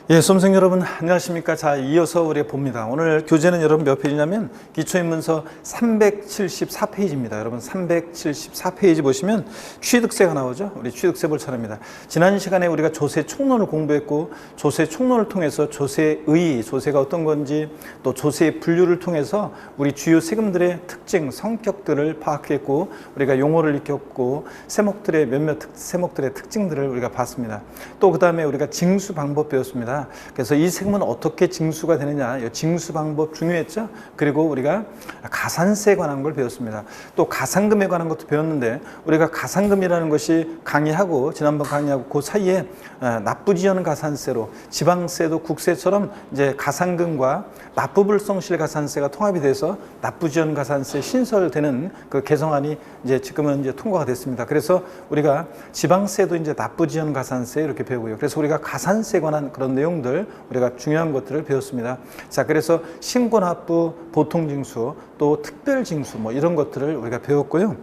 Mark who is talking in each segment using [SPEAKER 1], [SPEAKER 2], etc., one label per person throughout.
[SPEAKER 1] 예, 수험생 여러분 안녕하십니까? 자, 이어서 우리가 봅니다. 오늘 교재는 여러분 몇 페이지냐면 기초인문서 374페이지입니다. 여러분 374페이지 보시면 취득세가 나오죠. 우리 취득세 볼 차례입니다. 지난 시간에 우리가 조세 총론을 공부했고 조세 총론을 통해서 조세의, 조세가 어떤 건지 또 조세의 분류를 통해서 우리 주요 세금들의 특징, 성격들을 파악했고 우리가 용어를 익혔고 세목들의 몇몇 세목들의 특징들을 우리가 봤습니다. 또 그 다음에 우리가 징수 방법 배웠습니다. 그래서 이 세금은 어떻게 징수가 되느냐, 이 징수 방법 중요했죠. 그리고 우리가 가산세에 관한 걸 배웠습니다. 또 가산금에 관한 것도 배웠는데 우리가 가산금이라는 것이 강의하고 지난번 강의하고 그 사이에 납부지연 가산세로 지방세도 국세처럼 이제 가산금과 납부불성실 가산세가 통합이 돼서 납부지연 가산세 신설되는 그 개정안이 이제 지금은 이제 통과가 됐습니다. 그래서 우리가 지방세도 이제 납부지연 가산세 이렇게 배우고요. 그래서 우리가 가산세에 관한 그런 내용들 우리가 중요한 것들을 배웠습니다. 자, 그래서 신고납부, 보통징수, 또 특별징수 뭐 이런 것들을 우리가 배웠고요.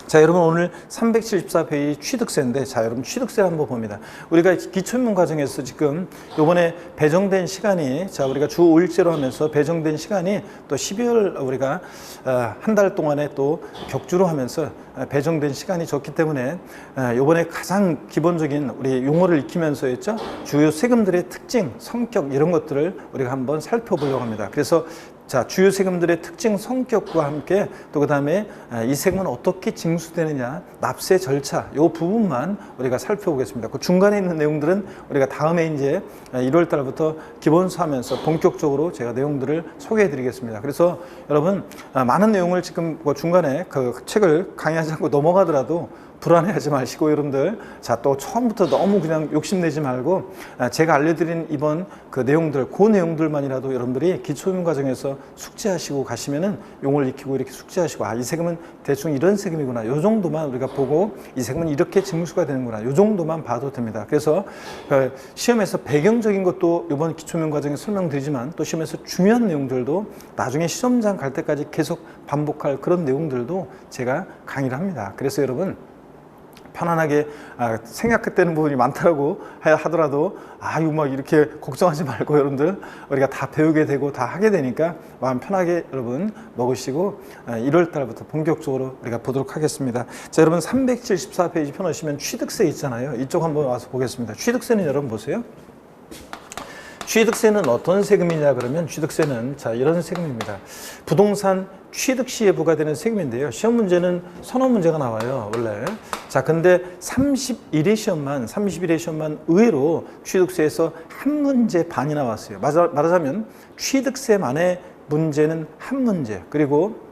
[SPEAKER 1] 자, 여러분 오늘 374페이지 취득세인데, 자, 여러분 취득세를 한번 봅니다. 우리가 기초인문 과정에서 지금 요번에 배정된 시간이, 자, 우리가 주 5일제로 하면서 배정된 시간이 또 12월 우리가 한 달 동안에 또 격주로 하면서 배정된 시간이 적기 때문에 요번에 가장 기본적인 우리 용어를 익히면서 했죠. 주요 세금들의 특징, 성격 이런 것들을 우리가 한번 살펴보려고 합니다. 그래서 자, 주요 세금들의 특징, 성격과 함께 또 그 다음에 이 세금은 어떻게 징수되느냐, 납세 절차, 이 부분만 우리가 살펴보겠습니다. 그 중간에 있는 내용들은 우리가 다음에 이제 1월 달부터 기본서 하면서 본격적으로 제가 내용들을 소개해 드리겠습니다. 그래서 여러분, 많은 내용을 지금 그 중간에 그 책을 강의하지 않고 넘어가더라도 불안해하지 마시고 여러분들, 자, 또 처음부터 너무 그냥 욕심내지 말고 제가 알려드린 이번 그 내용들, 그 내용들만이라도 여러분들이 기초인문 과정에서 숙지하시고 가시면은 용어를 익히고 이렇게 숙지하시고, 아, 이 세금은 대충 이런 세금이구나, 요 정도만 우리가 보고 이 세금은 이렇게 징수가 되는구나, 요 정도만 봐도 됩니다. 그래서 시험에서 배경적인 것도 이번 기초인문 과정에 설명드리지만 또 시험에서 중요한 내용들도 나중에 시험장 갈 때까지 계속 반복할 그런 내용들도 제가 강의를 합니다. 그래서 여러분 편안하게 생각했다는 부분이 많다고 하더라도 이거 막 이렇게 걱정하지 말고 여러분들 우리가 다 배우게 되고 다 하게 되니까 마음 편하게 여러분 먹으시고 1월 달부터 본격적으로 우리가 보도록 하겠습니다. 자, 여러분 374페이지 펴놓으시면 취득세 있잖아요. 이쪽 한번 와서 보겠습니다. 취득세는 여러분 보세요. 취득세는 어떤 세금이냐 그러면 취득세는 자, 이런 세금입니다. 부동산 취득 시에 부과되는 세금인데요. 시험 문제는 선언 문제가 나와요, 원래. 자, 근데 31회 시험만 의외로 취득세에서 한 문제 반이 나왔어요. 말하자면 취득세만의 문제는 한 문제, 그리고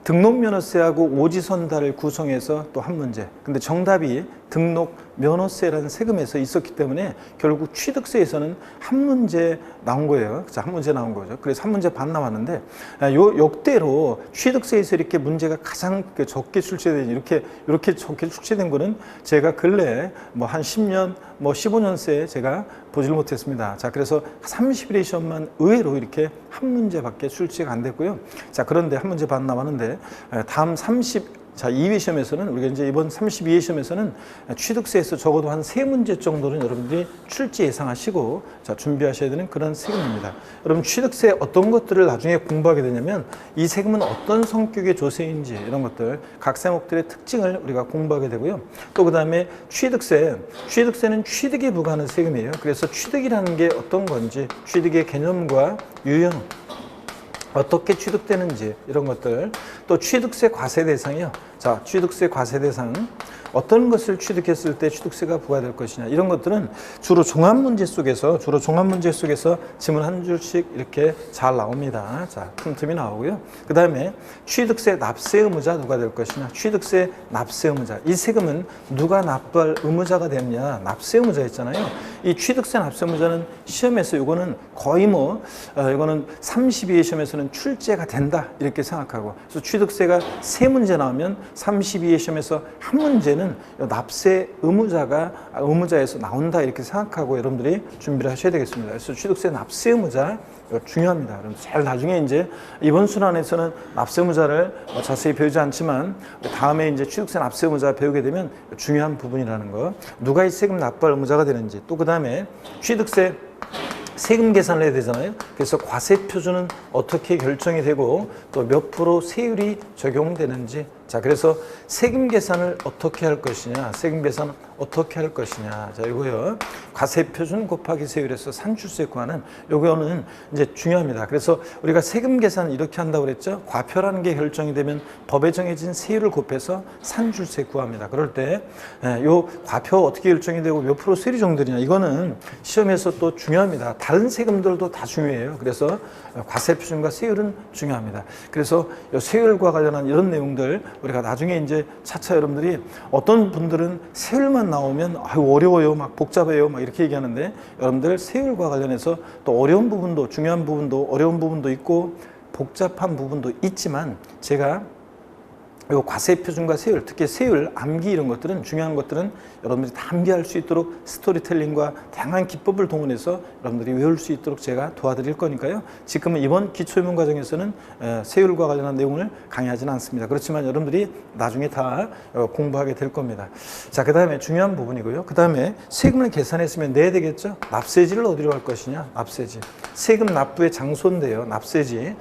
[SPEAKER 1] 등록면허세하고 오지선다를 구성해서 또 한 문제. 근데 정답이 등록면허세라는 세금에서 있었기 때문에 결국 취득세에서는 한 문제 나온 거예요. 자, 한 문제 나온 거죠. 그래서 한 문제 반 나왔는데, 역대로 취득세에서 이렇게 문제가 가장 적게 출제된, 이렇게 적게 출제된 거는 제가 근래 뭐 한 10년, 뭐 15년 새 제가 보질 못했습니다. 자, 그래서 31회 시험만 의외로 이렇게 한 문제밖에 출제가 안 됐고요. 자, 그런데 한 문제 반 나왔는데, 다음 2회 시험에서는, 우리가 이제 이번 32회 시험에서는 취득세에서 적어도 한 3문제 정도는 여러분들이 출제 예상하시고, 자, 준비하셔야 되는 그런 세금입니다. 여러분, 취득세 어떤 것들을 나중에 공부하게 되냐면, 이 세금은 어떤 성격의 조세인지, 이런 것들, 각 세목들의 특징을 우리가 공부하게 되고요. 또 그 다음에 취득세는 취득에 부과하는 세금이에요. 그래서 취득이라는 게 어떤 건지, 취득의 개념과 유형, 어떻게 취득되는지 이런 것들, 또 취득세 과세 대상이요. 자, 취득세 과세 대상, 어떤 것을 취득했을 때 취득세가 부과될 것이냐, 이런 것들은 주로 종합문제 속에서 지문 한 줄씩 이렇게 잘 나옵니다. 자, 틈틈이 나오고요. 그 다음에 취득세 납세 의무자 누가 될 것이냐, 취득세 납세 의무자, 이 세금은 누가 납부할 의무자가 되느냐, 납세 의무자 있잖아요. 이 취득세 납세 의무자는 시험에서 이거는 거의 이거는 32회 시험에서는 출제가 된다 이렇게 생각하고, 그래서 취득세가 3문제 나오면 32회 시험에서 한 문제는 납세 의무자에서 나온다 이렇게 생각하고 여러분들이 준비를 하셔야 되겠습니다. 그래서 취득세 납세 의무자 중요합니다. 여러분 제일 나중에 이제 이번 순환에서는 납세 의무자를 자세히 배우지 않지만 다음에 이제 취득세 납세 의무자 배우게 되면 중요한 부분이라는 거, 누가 이 세금 납부할 의무자가 되는지, 또 그 다음에 취득세 세금 계산을 해야 되잖아요. 그래서 과세 표준은 어떻게 결정이 되고 또 몇 프로 세율이 적용되는지. 자, 그래서 세금 계산을 어떻게 할 것이냐, 세금 계산은 어떻게 할 것이냐. 자, 이거요. 과세 표준 곱하기 세율에서 산출세 구하는 요거는 이제 중요합니다. 그래서 우리가 세금 계산 이렇게 한다고 그랬죠. 과표라는 게 결정이 되면 법에 정해진 세율을 곱해서 산출세 구합니다. 그럴 때 요 과표 어떻게 결정이 되고 몇 프로 세율이 정되느냐, 이거는 시험에서 또 중요합니다. 다른 세금들도 다 중요해요. 그래서 과세 표준과 세율은 중요합니다. 그래서 요 세율과 관련한 이런 내용들 우리가 나중에 이제 차차 여러분들이 어떤 분들은 세율만 나오면 아유 어려워요, 막 복잡해요, 막 이렇게 얘기하는데, 여러분들 세율과 관련해서 또 어려운 부분도, 중요한 부분도, 어려운 부분도 있고 복잡한 부분도 있지만, 제가 요 과세 표준과 세율, 특히 세율, 암기 이런 것들은, 중요한 것들은 여러분들이 다 암기할 수 있도록 스토리텔링과 다양한 기법을 동원해서 여러분들이 외울 수 있도록 제가 도와드릴 거니까요. 지금은 이번 기초입문 과정에서는 세율과 관련한 내용을 강의하지는 않습니다. 그렇지만 여러분들이 나중에 다 공부하게 될 겁니다. 자, 그 다음에 중요한 부분이고요. 그 다음에 세금을 계산했으면 내야 되겠죠. 납세지를 어디로 할 것이냐, 납세지. 세금 납부의 장소인데요. 납세지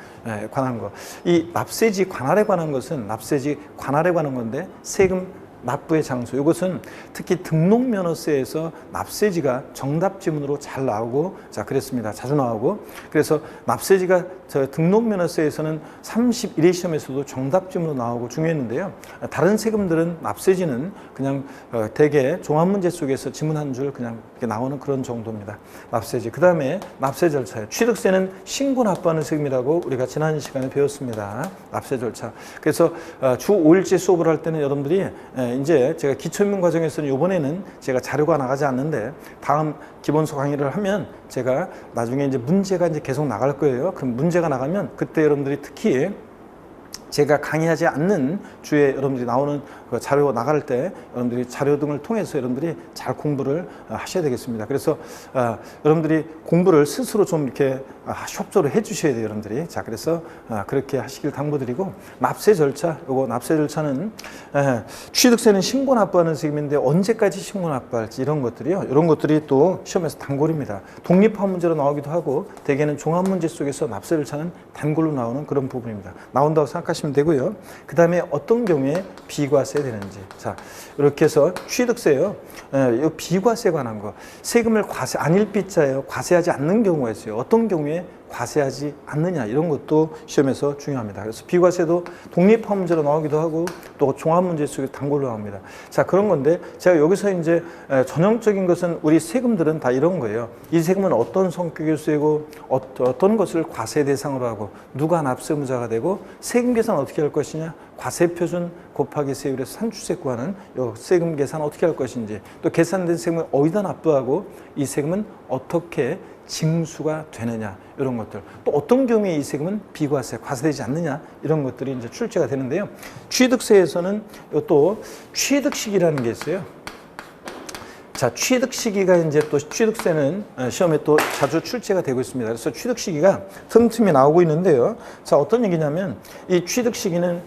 [SPEAKER 1] 관한 거. 이 납세지 관할에 관한 것은 납세지 관할에 관한 건데, 세금 납부의 장소, 이것은 특히 등록면허세에서 납세지가 정답 지문으로 잘 나오고, 자, 그랬습니다. 자주 나오고. 그래서 납세지가 등록면허세에서는 31회 시험에서도 정답 지문으로 나오고 중요했는데요. 다른 세금들은 납세지는 그냥 대개 종합문제 속에서 지문 한 줄 그냥 이렇게 나오는 그런 정도입니다. 납세지. 그 다음에 납세 절차예요. 취득세는 신고 납부하는 세금이라고 우리가 지난 시간에 배웠습니다. 납세 절차. 그래서 주 5일째 수업을 할 때는 여러분들이 이제 제가 기초입문 과정에서는 이번에는 제가 자료가 나가지 않는데, 다음 기본서 강의를 하면 제가 나중에 이제 문제가 이제 계속 나갈 거예요. 그럼 문제가 나가면 그때 여러분들이 특히 제가 강의하지 않는 주에 여러분들이 나오는 그 자료 나갈 때 여러분들이 자료 등을 통해서 여러분들이 잘 공부를 하셔야 되겠습니다. 그래서 여러분들이 공부를 스스로 좀 이렇게 협조를 해 주셔야 돼요, 여러분들이. 자, 그래서 그렇게 하시길 당부드리고, 납세 절차, 요거 납세 절차는 취득세는 신고 납부하는 세금인데 언제까지 신고 납부할지, 이런 것들이요. 이런 것들이 또 시험에서 단골입니다. 독립화 문제로 나오기도 하고, 대개는 종합 문제 속에서 납세 절차는 단골로 나오는 그런 부분입니다. 나온다고 생각하시면 되고요. 그 다음에 어떤 경우에 비과세 되는지. 자, 이렇게 해서 취득세요. 이 비과세 관한 거. 세금을 과세, 안일비자예요. 과세하지 않는 경우가 있어요. 어떤 경우에 과세하지 않느냐, 이런 것도 시험에서 중요합니다. 그래서 비과세도 독립화 문제로 나오기도 하고 또 종합 문제 속에 단골로 나옵니다. 자, 그런 건데 제가 여기서 이제 전형적인 것은 우리 세금들은 다 이런 거예요. 이 세금은 어떤 성격의 세고 어떤 것을 과세 대상으로 하고 누가 납세무자가 되고 세금 계산 어떻게 할 것이냐, 과세 표준 곱하기 세율에서 산출세 구하는 요 세금 계산 어떻게 할 것인지, 또 계산된 세금을 어디다 납부하고 이 세금은 어떻게 징수가 되느냐, 이런 것들. 또 어떤 경우에 이 세금은 비과세, 과세되지 않느냐, 이런 것들이 이제 출제가 되는데요. 취득세에서는 또 취득시기라는 게 있어요. 자, 취득시기가 이제 또 취득세는 시험에 또 자주 출제가 되고 있습니다. 그래서 취득시기가 틈틈이 나오고 있는데요. 자, 어떤 얘기냐면 이 취득세는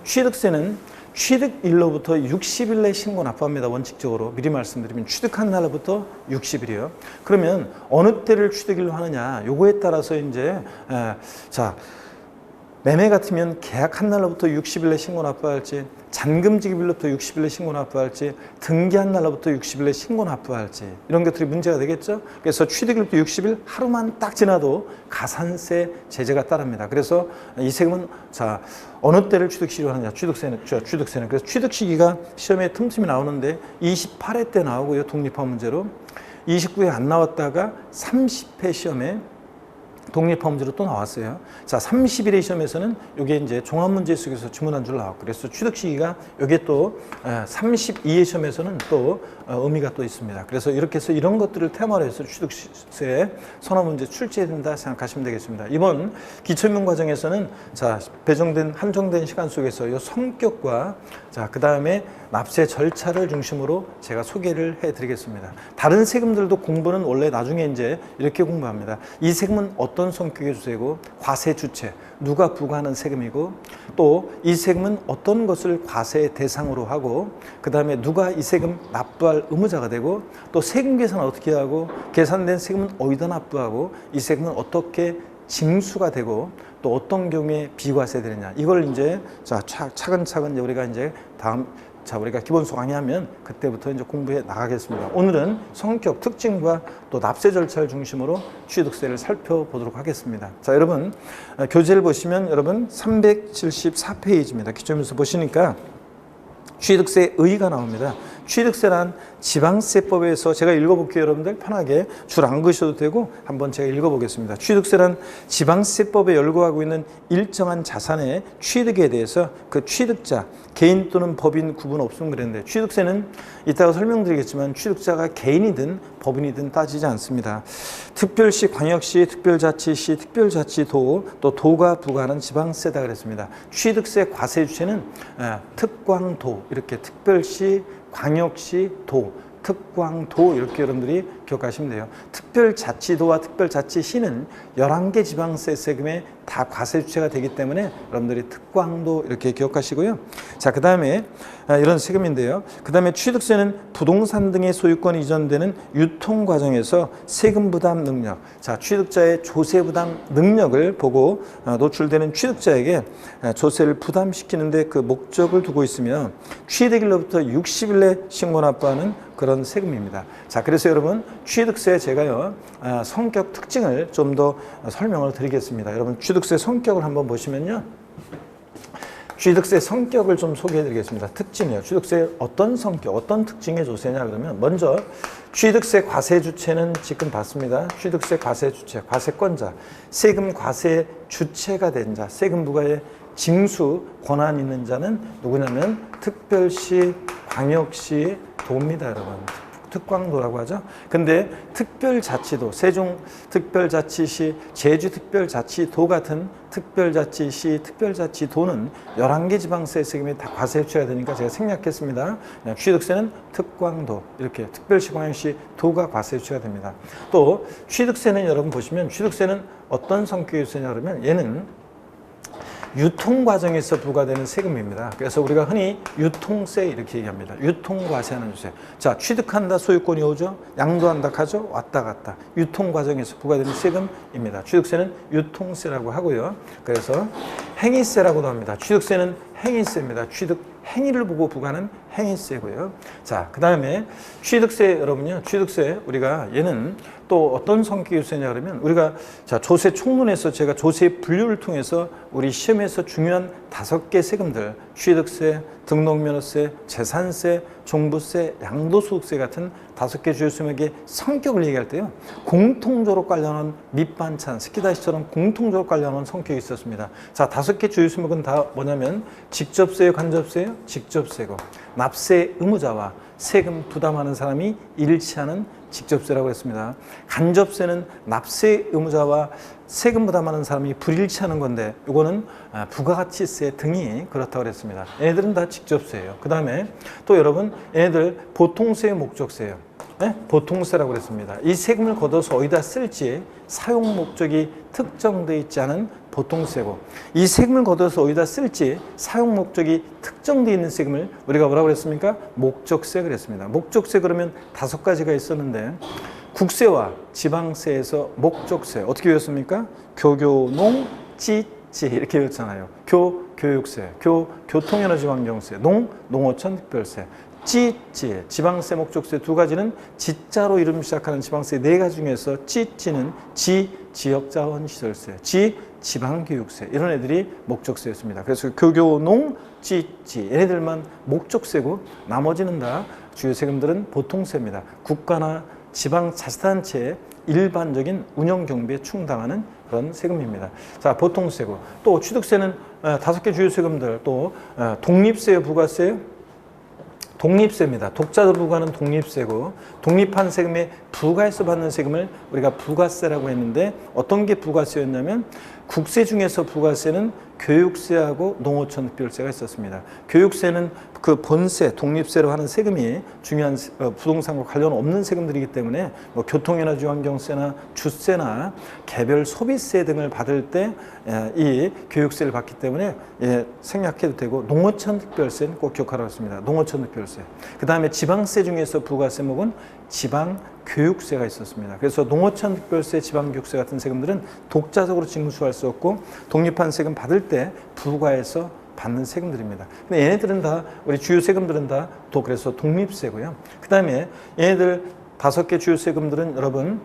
[SPEAKER 1] 취득일로부터 60일 내 신고 납부합니다. 원칙적으로 미리 말씀드리면 취득한 날부터 60일이요. 그러면 어느 때를 취득일로 하느냐, 요거에 따라서 이제 자, 매매 같으면 계약한 날로부터 60일 내 신고 납부할지, 잔금지급일로부터 60일 내 신고 납부할지, 등기한 날로부터 60일 내 신고 납부할지, 이런 것들이 문제가 되겠죠. 그래서 취득일부터 60일 하루만 딱 지나도 가산세 제재가 따릅니다. 그래서 이 세금은 자, 어느 때를 취득시기로 하느냐, 취득세는. 그래서 취득시기가 시험에 틈틈이 나오는데 28회 때 나오고요, 독립화 문제로. 29회 안 나왔다가 30회 시험에 독립화 문제로 또 나왔어요. 자, 31회 시험에서는 이게 이제 종합문제 속에서 지문 한 줄 나왔고, 그래서 취득시기가 이게 또 32회 시험에서는 또 의미가 또 있습니다. 그래서 이렇게 해서 이런 것들을 테마로 해서 취득세 선언문제 출제된다 생각하시면 되겠습니다. 이번 기초입문 과정에서는 자, 한정된 시간 속에서 이 성격과 자, 그 다음에 납세 절차를 중심으로 제가 소개를 해드리겠습니다. 다른 세금들도 공부는 원래 나중에 이제 이렇게 공부합니다. 이 세금은 어떤 어떤 성격의 주세고, 과세 주체, 누가 부과하는 세금이고, 또 이 세금은 어떤 것을 과세의 대상으로 하고, 그 다음에 누가 이 세금 납부할 의무자가 되고, 또 세금 계산은 어떻게 하고, 계산된 세금은 어디다 납부하고, 이 세금은 어떻게 징수가 되고, 또 어떤 경우에 비과세 되느냐, 이걸 이제 차근차근 우리가 이제 우리가 기본소 강의하면 그때부터 이제 공부해 나가겠습니다. 오늘은 성격 특징과 또 납세 절차를 중심으로 취득세를 살펴보도록 하겠습니다. 자, 여러분 교재를 보시면 여러분 374페이지입니다. 기초면서 보시니까 취득세 의의가 나옵니다. 취득세란 지방세법에서 제가 읽어볼게요. 여러분들 편하게 줄 안 그으셔도 되고 한번 제가 읽어보겠습니다. 취득세란 지방세법에 열거하고 있는 일정한 자산의 취득에 대해서 그 취득자, 개인 또는 법인 구분 없음 그랬는데, 취득세는 이따가 설명드리겠지만 취득자가 개인이든 법인이든 따지지 않습니다. 특별시, 광역시, 특별자치시, 특별자치도, 또 도가 부과하는 지방세다 그랬습니다. 취득세 과세 주체는 특광도, 이렇게 특별시, 광역시, 도, 특광도 이렇게 여러분들이 기억하시면 돼요. 특별자치도와 특별자치시는 11개 지방세 세금에 다 과세 주체가 되기 때문에 여러분들이 특광도 이렇게 기억하시고요. 자, 그 다음에 이런 세금인데요. 그 다음에 취득세는 부동산 등의 소유권이 이전되는 유통 과정에서 세금 부담 능력, 자, 취득자의 조세 부담 능력을 보고 노출되는 취득자에게 조세를 부담시키는데 그 목적을 두고 있으며 취득일로부터 60일 내 신고 납부하는 그런 세금입니다. 자, 그래서 여러분 취득세 제가요 성격 특징을 좀 더 설명을 드리겠습니다. 여러분 취득세 성격을 한번 보시면요, 취득세 성격을 좀 소개해 드리겠습니다. 특징이요. 취득세 어떤 성격, 어떤 특징의 조세냐 그러면, 먼저 취득세 과세 주체는 지금 봤습니다. 취득세 과세 주체, 과세권자, 세금 과세 주체가 된 자, 세금 부과의 징수 권한 있는 자는 누구냐면 특별시, 광역시, 도입니다, 여러분. 특광도라고 하죠. 근데 특별자치도, 세종 특별자치시, 제주 특별자치도 같은 특별자치시, 특별자치도는 11개 지방세 세금이 다 과세 주체가 되니까 제가 생략했습니다. 취득세는 특광도, 이렇게 특별시, 광역시, 도가 과세 주체가 됩니다. 또 취득세는 여러분 보시면 취득세는 어떤 성격의 세냐 그러면 얘는 유통 과정에서 부과되는 세금입니다. 그래서 우리가 흔히 유통세 이렇게 얘기합니다. 유통과세하는 주세. 자, 취득한다 소유권이 오죠. 양도한다 하죠. 왔다 갔다. 유통 과정에서 부과되는 세금입니다. 취득세는 유통세라고 하고요. 그래서 행위세라고도 합니다. 취득세는 행위세입니다. 취득 행위를 보고 부과하는 행위세고요. 자, 그 다음에 취득세 여러분요. 취득세 우리가 얘는 또 어떤 성격의 세냐 그러면, 우리가 자 조세 총론에서 제가 조세 분류를 통해서 우리 시험에서 중요한 5개 세금들, 취득세, 등록면허세, 재산세, 종부세, 양도소득세 같은 5개 주요 세금의 성격을 얘기할 때요, 공통적으로 관련한 밑반찬, 스키다시처럼 공통적으로 관련한 성격이 있었습니다. 자, 5개 주요 세금은 다 뭐냐면 직접세요, 간접세요? 직접세고, 납세 의무자와 세금 부담하는 사람이 일치하는 직접세라고 했습니다. 간접세는 납세 의무자와 세금 부담하는 사람이 불일치하는 건데, 이거는 부가가치세 등이 그렇다고 그랬습니다. 얘네들은 다 직접세예요. 그 다음에 또 여러분, 얘네들 보통세의 목적세예요. 네? 보통세라고 그랬습니다. 이 세금을 걷어서 어디다 쓸지 사용 목적이 특정되어 있지 않은 보통세고, 이 세금을 걷어서 어디다 쓸지 사용 목적이 특정되어 있는 세금을 우리가 뭐라고 그랬습니까? 목적세 그랬습니다. 목적세 그러면 5가지가 있었는데, 국세와 지방세에서 목적세 어떻게 외웠습니까? 교교농 찌찌 이렇게 외웠잖아요. 교육세, 교통에너지환경세, 농어촌 특별세, 찌찌 지방세 목적세 2가지는 지자로 이름 시작하는 지방세 4가지 중에서 찌찌는 지역자원시설세, 지방교육세, 이런 애들이 목적세였습니다. 그래서 교교농 찌찌 얘네들만 목적세고, 나머지는 다 주요 세금들은 보통세입니다. 국가나 지방자치단체의 일반적인 운영 경비에 충당하는 그런 세금입니다. 자, 보통세고, 또 취득세는 5개 주요 세금들, 또 독립세요, 부가세요? 독립세입니다. 독자로 부과하는 독립세고, 독립한 세금에 부과해서 받는 세금을 우리가 부가세라고 했는데, 어떤 게 부가세였냐면 국세 중에서 부가세는 교육세하고 농어촌 특별세가 있었습니다. 교육세는 그 본세, 독립세로 하는 세금이 중요한 부동산과 관련 없는 세금들이기 때문에 뭐 교통에너지 환경세나 주세나 개별 소비세 등을 받을 때 이 교육세를 받기 때문에 생략해도 되고, 농어촌 특별세는 꼭 기억하라고 했습니다. 농어촌 특별세. 그 다음에 지방세 중에서 부가세목은 지방교육세가 있었습니다. 그래서 농어촌 특별세, 지방교육세 같은 세금들은 독자적으로 징수할 수 없고 독립한 세금 받을 때 부과해서 받는 세금들입니다. 근데 얘네들은 다, 우리 주요 세금들은 다 또 그래서 독립세고요. 그 다음에 얘네들 5개 주요 세금들은 여러분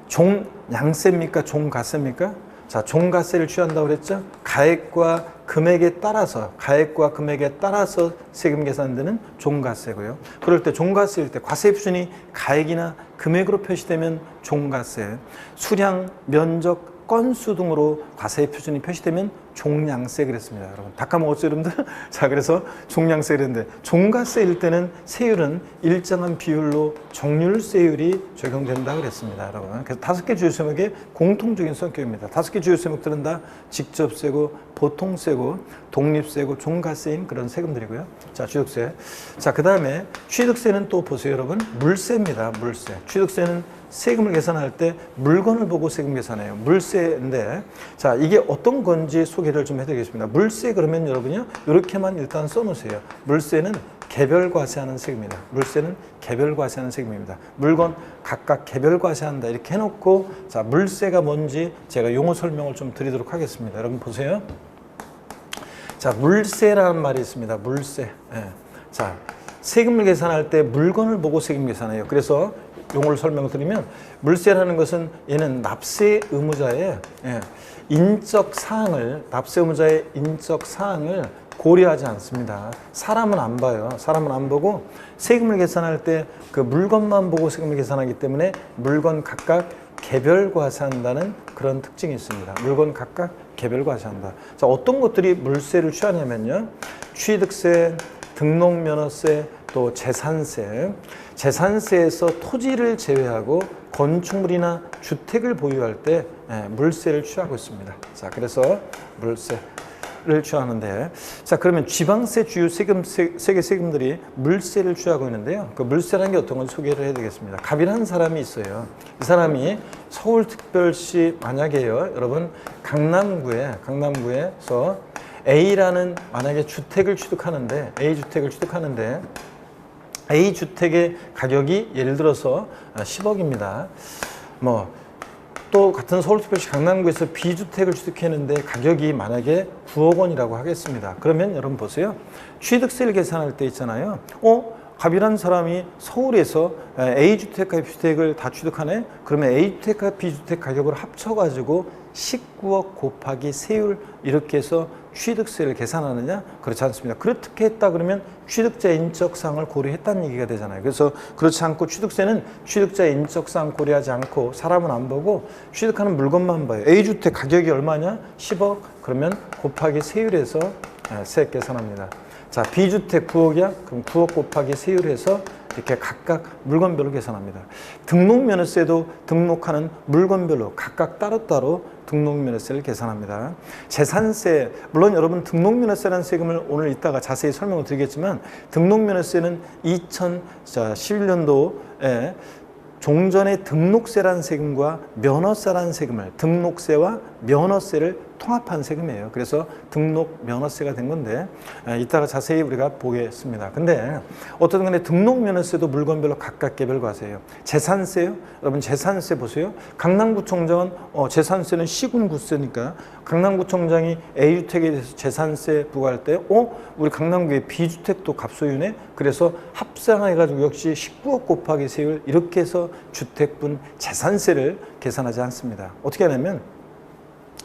[SPEAKER 1] 종양세입니까? 종가세입니까? 자, 종가세를 취한다고 그랬죠? 가액과 금액에 따라서 세금 계산되는 종가세고요. 그럴 때 종가세일 때 과세 표준이 가액이나 금액으로 표시되면 종가세, 수량, 면적, 건수 등으로 과세 표준이 표시되면 종량세 그랬습니다. 여러분 다 까먹었죠, 여러분들? 자, 그래서 종량세 그랬는데, 종가세일 때는 세율은 일정한 비율로 정률세율이 적용된다 그랬습니다. 여러분, 그래서 5개 주요 세목의 공통적인 성격입니다. 5개 주요 세목들은 다 직접세고 보통세고 독립세고 종가세인 그런 세금들이고요. 자, 취득세. 자, 그 다음에 취득세는 또 보세요, 여러분. 물세입니다. 물세. 취득세는 세금을 계산할 때 물건을 보고 세금 계산해요. 물세인데, 자, 이게 어떤 건지 소개를 좀 해드리겠습니다. 물세 그러면 여러분요, 이렇게만 일단 써놓으세요. 물세는 개별과세하는 세금입니다. 물세는 개별과세하는 세금입니다. 물건 각각 개별과세한다 이렇게 해놓고, 자, 물세가 뭔지 제가 용어 설명을 좀 드리도록 하겠습니다. 여러분 보세요. 자, 물세라는 말이 있습니다. 물세. 자, 세금을 계산할 때 물건을 보고 세금 계산해요. 그래서 용어를 설명을 드리면, 물세라는 것은 얘는 납세 의무자의 인적 사항을, 납세 의무자의 인적 사항을 고려하지 않습니다. 사람은 안 봐요. 사람은 안 보고 세금을 계산할 때 그 물건만 보고 세금을 계산하기 때문에 물건 각각 개별과세한다는 그런 특징이 있습니다. 물건 각각 개별과세한다. 자, 어떤 것들이 물세를 취하냐면요, 취득세, 등록면허세, 또 재산세. 재산세에서 토지를 제외하고 건축물이나 주택을 보유할 때 물세를 취하고 있습니다. 자, 그래서 물세를 취하는데, 자, 그러면 지방세 주요 세금, 세계 세금들이 물세를 취하고 있는데요. 그 물세라는 게 어떤 건지 소개를 해드리겠습니다. 갑이라는 사람이 있어요. 이 사람이 서울특별시, 만약에요, 여러분 강남구에서 A라는 만약에 주택을 취득하는데, A 주택의 가격이 예를 들어서 10억입니다. 뭐 또 같은 서울특별시 강남구에서 B 주택을 취득했는데 가격이 만약에 9억 원이라고 하겠습니다. 그러면 여러분 보세요. 취득세를 계산할 때 있잖아요. 갑이라는 사람이 서울에서 A 주택과 B 주택을 다 취득하네. 그러면 A 주택과 B 주택 가격을 합쳐가지고 19억 곱하기 세율 이렇게 해서 취득세를 계산하느냐? 그렇지 않습니다. 그렇게 했다 그러면 취득자의 인적사항을 고려했다는 얘기가 되잖아요. 그래서 그렇지 않고 취득세는 취득자의 인적사항 고려하지 않고 사람은 안 보고 취득하는 물건만 봐요. A주택 가격이 얼마냐? 10억. 그러면 곱하기 세율에서 세액 계산합니다. 자, B주택 9억이야? 그럼 9억 곱하기 세율에서 이렇게 각각 물건별로 계산합니다. 등록면허세도 등록하는 물건별로 각각 따로따로 등록면허세를 계산합니다. 재산세, 물론 여러분 등록면허세라는 세금을 오늘 이따가 자세히 설명을 드리겠지만, 등록면허세는 2011년도에 종전의 등록세라는 세금과 면허세라는 세금을, 등록세와 면허세를 통합한 세금이에요. 그래서 등록 면허세가 된 건데, 이따가 자세히 우리가 보겠습니다. 근데 어쨌든 간에 등록 면허세도 물건별로 각각 개별과세예요. 재산세요? 여러분 재산세 보세요. 강남구청장은 재산세는 시군구세니까 강남구청장이 A주택에 대해서 재산세 부과할 때 우리 강남구에 B주택도 갑소유네? 그래서 합산해가지고 역시 19억 곱하기 세율 이렇게 해서 주택분 재산세를 계산하지 않습니다. 어떻게 하냐면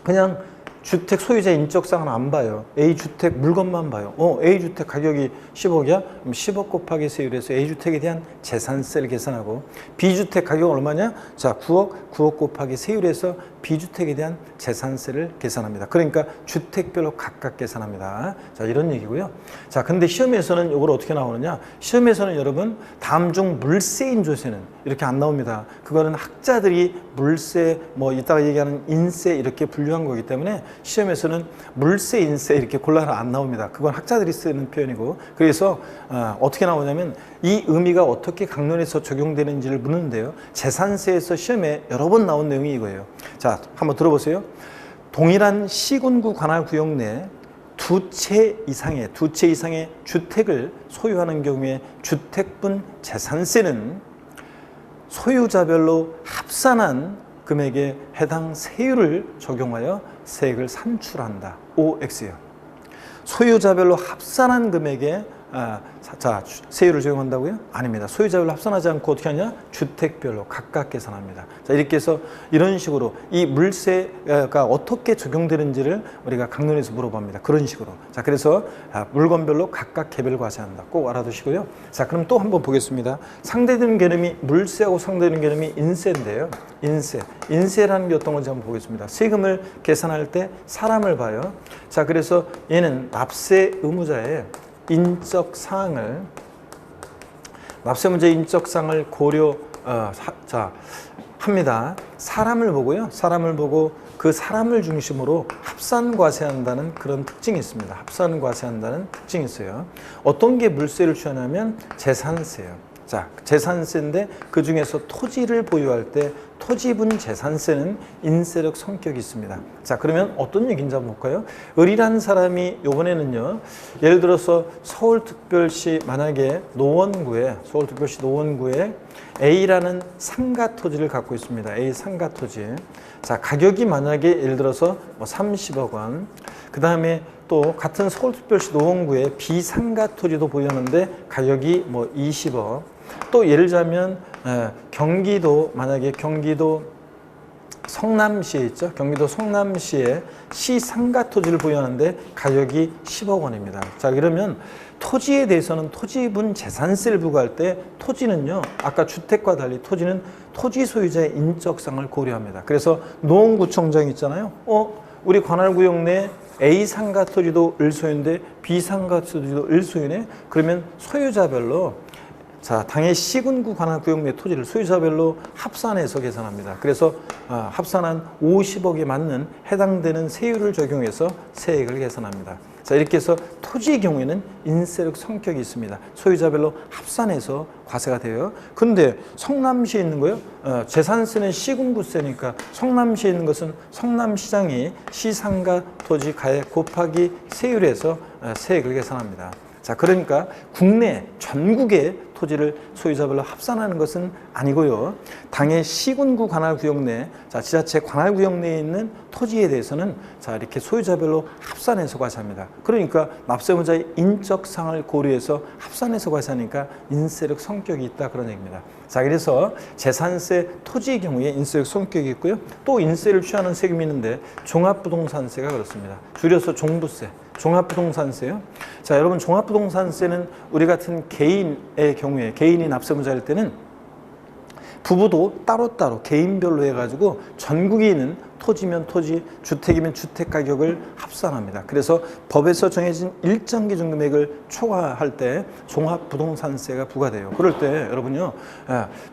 [SPEAKER 1] 그냥 주택 소유자 인적사항은 안 봐요. A주택 물건만 봐요. A주택 가격이 10억이야? 그럼 10억 곱하기 세율에서 A주택에 대한 재산세를 계산하고, B주택 가격은 얼마냐? 자, 9억 곱하기 세율에서 B주택에 대한 재산세를 계산합니다. 그러니까 주택별로 각각 계산합니다. 자, 이런 얘기고요. 자, 근데 시험에서는 이걸 어떻게 나오느냐? 시험에서는 여러분 다음 중 물세인 조세는 이렇게 안 나옵니다. 그거는 학자들이 물세, 뭐 이따가 얘기하는 인세 이렇게 분류한 거기 때문에 시험에서는 물세, 인세 이렇게 골라서 안 나옵니다. 그건 학자들이 쓰는 표현이고, 그래서 어떻게 나오냐면 이 의미가 어떻게 강론에서 적용되는지를 묻는데요. 재산세에서 시험에 여러 번 나온 내용이 이거예요. 자, 한번 들어보세요. 동일한 시군구 관할 구역 내 두 채 이상의 주택을 소유하는 경우에 주택분 재산세는 소유자별로 합산한 금액에 해당 세율을 적용하여 세액을 산출한다. OX예요. 소유자별로 합산한 금액에 세율을 적용한다고요? 아닙니다. 소유자별로 합산하지 않고 어떻게 하냐? 주택별로 각각 계산합니다. 자, 이렇게 해서 이런 식으로 이 물세가 어떻게 적용되는지를 우리가 강론에서 물어봅니다. 그런 식으로. 자, 그래서 물건별로 각각 개별 과세한다. 꼭 알아두시고요. 자, 그럼 또 한번 보겠습니다. 상대되는 개념이 물세하고 상대되는 개념이 인세인데요. 인세라는 게 어떤 건지 한번 보겠습니다. 세금을 계산할 때 사람을 봐요. 자, 그래서 얘는 납세 의무자의 인적 사항을 납세문제의 인적 사항을 합니다. 사람을 보고요. 사람을 보고 그 사람을 중심으로 합산과세한다는 그런 특징이 있습니다. 합산과세한다는 특징이 있어요. 어떤 게 물세를 취하냐면 재산세예요. 자, 재산세인데 그 중에서 토지를 보유할 때 토지분 재산세는 인세력 성격이 있습니다. 자, 그러면 어떤 얘기인지 한번 볼까요? 을이라는 사람이 이번에는요, 예를 들어서 서울특별시 만약에 서울특별시 노원구에 A라는 상가 토지를 갖고 있습니다. A 상가 토지. 자, 가격이 만약에 예를 들어서 뭐 30억 원. 그 다음에 또 같은 서울특별시 노원구에 B 상가 토지도 보유하는데 가격이 뭐 20억. 또 예를 들자면 만약에 경기도 성남시에 있죠. 경기도 성남시에 시 상가 토지를 보유하는데 가격이 10억 원입니다. 자, 그러면 토지에 대해서는 토지분 재산세를 부과할 때 토지는요, 아까 주택과 달리 토지는 토지 소유자의 인적상을 고려합니다. 그래서 노원구청장 있잖아요. 우리 관할구역 내 A 상가 토지도 을소유인데 B 상가 토지도 을소유네. 그러면 소유자별로 당해 시군구 관할구역 내 토지를 소유자별로 합산해서 계산합니다. 그래서 합산한 50억에 맞는 해당되는 세율을 적용해서 세액을 계산합니다. 자, 이렇게 해서 토지의 경우에는 인세력 성격이 있습니다. 소유자별로 합산해서 과세가 돼요. 근데 성남시에 있는 거요? 재산세는 시군구세니까 성남시에 있는 것은 성남시장이 시상가 토지 가액 곱하기 세율에서 세액을 계산합니다. 자, 그러니까 국내 전국의 토지를 소유자별로 합산하는 것은 아니고요. 당해 시군구 관할구역 내, 지자체 관할구역 내에 있는 토지에 대해서는 이렇게 소유자별로 합산해서 과세합니다. 그러니까 납세문자의 인적상을 고려해서 합산해서 과세하니까 인세력 성격이 있다, 그런 얘기입니다. 자, 그래서 재산세, 토지의 경우에 인세력 성격이 있고요. 또 인세를 취하는 세금이 있는데 종합부동산세가 그렇습니다. 줄여서 종부세. 종합부동산세요. 자, 여러분, 종합부동산세는 우리 같은 개인의 경우에, 개인이 납세문자일 때는 부부도 따로따로 개인별로 해가지고 전국에 있는 토지면 토지, 주택이면 주택 가격을 합산합니다. 그래서 법에서 정해진 일정 기준 금액을 초과할 때 종합부동산세가 부과돼요. 그럴 때 여러분요,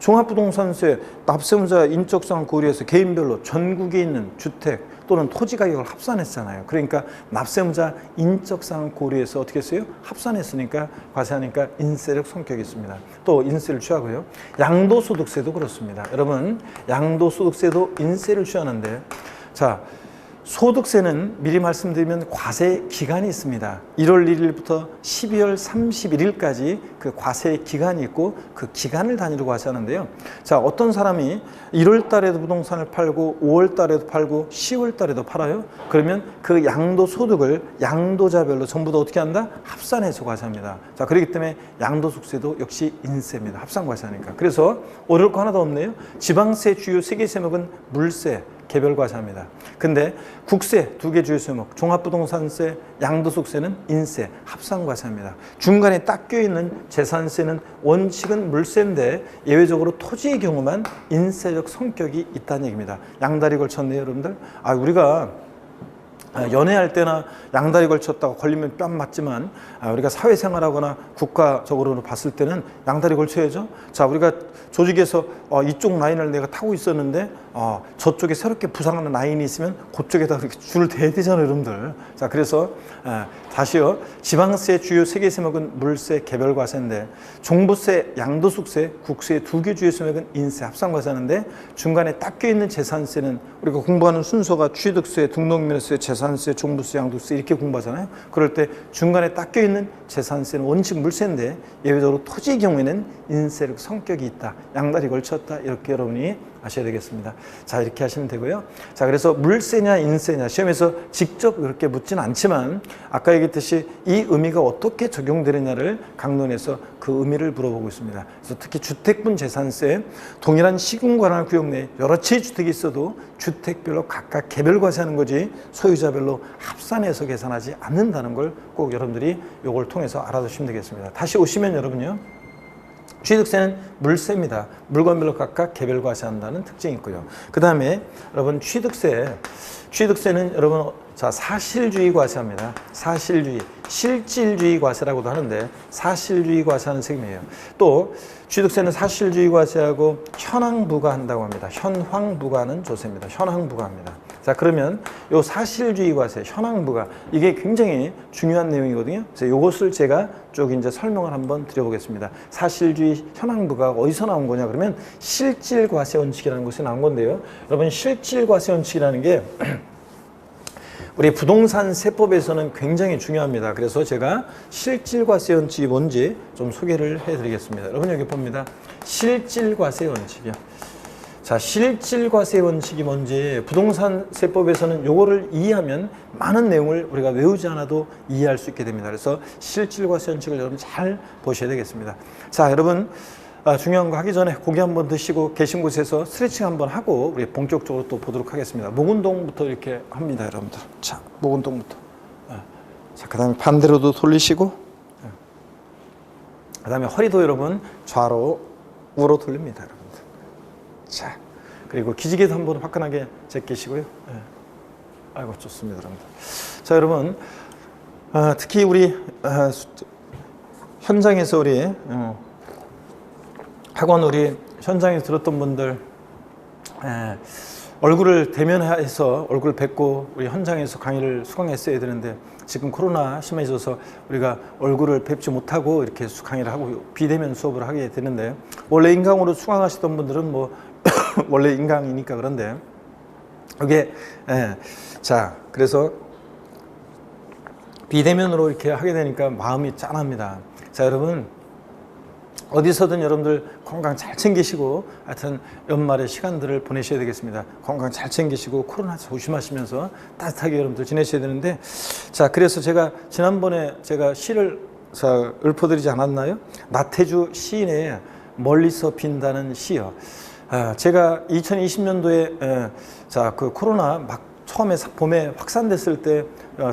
[SPEAKER 1] 종합부동산세 납세문자 인적상 고려해서 개인별로 전국에 있는 주택 또는 토지 가격을 합산했잖아요. 그러니까 납세문자 인적상 고려해서 어떻게 했어요? 합산했으니까 과세하니까 인세력 성격이 있습니다. 또 인세를 취하고요. 양도소득세도 그렇습니다. 여러분, 양도소득세도 인세를 취하는데, 자, 소득세는 미리 말씀드리면 과세 기간이 있습니다. 1월 1일부터 12월 31일까지 그 과세 기간이 있고 그 기간을 단위로 과세하는데요. 자, 어떤 사람이 1월 달에도 부동산을 팔고 5월 달에도 팔고 10월 달에도 팔아요. 그러면 그 양도소득을 양도자별로 전부 다 어떻게 한다? 합산해서 과세합니다. 자, 그렇기 때문에 양도소득세도 역시 인세입니다. 합산 과세하니까. 그래서 어려울 거 하나도 없네요. 지방세 주요 3개 세목은 물세, 개별 과세합니다. 근데 국세 2개 주요 세목, 종합부동산세, 양도소득세는 인세, 합산 과세합니다. 중간에 딱 껴있는 재산세는 원칙은 물세인데 예외적으로 토지의 경우만 인세적 성격이 있다는 얘기입니다. 양다리 걸쳤네요, 여러분들. 우리가 연애할 때나 양다리 걸쳤다고 걸리면 뺨 맞지만 우리가 사회생활하거나 국가적으로 봤을 때는 양다리 걸쳐야죠. 자, 우리가 조직에서 이쪽 라인을 내가 타고 있었는데 저쪽에 새롭게 부상하는 라인이 있으면 그쪽에다 그렇게 줄을 대야 되잖아요, 여러분들. 자, 그래서 다시요. 지방세 주요 3개 세목은 물세, 개별과세인데 종부세, 양도소득세, 국세 2개 주요 세목은 인세, 합산과세인데 중간에 딱 껴있는 재산세는 우리가 공부하는 순서가 취득세, 등록면허세, 재산세, 종부세, 양도세 이렇게 공부하잖아요. 그럴 때 중간에 딱 껴있는 재산세는 원칙 물세인데 예외적으로 토지의 경우에는 인세력 성격이 있다. 양다리 걸쳤다. 이렇게 여러분이 아셔야 되겠습니다. 자, 이렇게 하시면 되고요. 자, 그래서 물세냐 인세냐 시험에서 직접 그렇게 묻지는 않지만 아까 얘기했듯이 이 의미가 어떻게 적용되느냐를 강론에서 그 의미를 물어보고 있습니다. 그래서 특히 주택분 재산세, 동일한 시군관할 구역 내에 여러 채의 주택이 있어도 주택별로 각각 개별과세하는 거지 소유자별로 합산해서 계산하지 않는다는 걸 꼭 여러분들이 이걸 통해서 알아두시면 되겠습니다. 다시 오시면 여러분요. 취득세는 물세입니다. 물건별로 각각 개별과세한다는 특징이 있고요. 그 다음에 여러분 취득세는 여러분 자 사실주의 과세합니다. 사실주의, 실질주의 과세라고도 하는데 사실주의 과세하는 세금이에요. 또 취득세는 사실주의 과세하고 현황부과한다고 합니다. 현황부과는 조세입니다. 현황부과합니다. 자, 그러면 요 사실주의 과세, 현황부과 이게 굉장히 중요한 내용이거든요. 그래서 이것을 제가 쭉 이제 설명을 한번 드려보겠습니다. 사실주의 현황부가 어디서 나온 거냐 그러면 실질과세 원칙이라는 것이 나온 건데요. 여러분 실질과세 원칙이라는 게 우리 부동산 세법에서는 굉장히 중요합니다. 그래서 제가 실질과세 원칙이 뭔지 좀 소개를 해드리겠습니다. 여러분 여기 봅니다. 실질과세 원칙이요. 자, 실질과세 원칙이 뭔지 부동산 세법에서는 요거를 이해하면 많은 내용을 우리가 외우지 않아도 이해할 수 있게 됩니다. 그래서 실질과세 원칙을 여러분 잘 보셔야 되겠습니다. 자, 여러분 중요한 거 하기 전에 고기 한번 드시고 계신 곳에서 스트레칭 한번 하고 우리 본격적으로 또 보도록 하겠습니다. 목 운동부터 이렇게 합니다, 여러분들. 자, 목 운동부터. 자, 그 다음에 반대로도 돌리시고, 그 다음에 허리도 여러분 좌로 우로 돌립니다, 여러분들. 자, 그리고 기지개도 한번 화끈하게 제끼시고요. 아이고, 좋습니다, 여러분들. 자, 여러분, 특히 우리 현장에서 우리 학원 우리 현장에서 들었던 분들 얼굴을 대면해서 얼굴 뵙고 우리 현장에서 강의를 수강했어야 되는데 지금 코로나 심해져서 우리가 얼굴을 뵙지 못하고 이렇게 강의를 하고 비대면 수업을 하게 되는데 원래 인강으로 수강하시던 분들은 뭐 원래 인강이니까 그런데 이게 자, 그래서 비대면으로 이렇게 하게 되니까 마음이 짠합니다. 자, 여러분 어디서든 여러분들 건강 잘 챙기시고 하여튼 연말의 시간들을 보내셔야 되겠습니다. 건강 잘 챙기시고 코로나 조심하시면서 따뜻하게 여러분들 지내셔야 되는데 자, 그래서 제가 지난번에 제가 시를 읊어드리지 않았나요? 나태주 시인의 멀리서 빈다는 시요. 제가 2020년도에 자, 그 코로나 막 처음에 봄에 확산됐을 때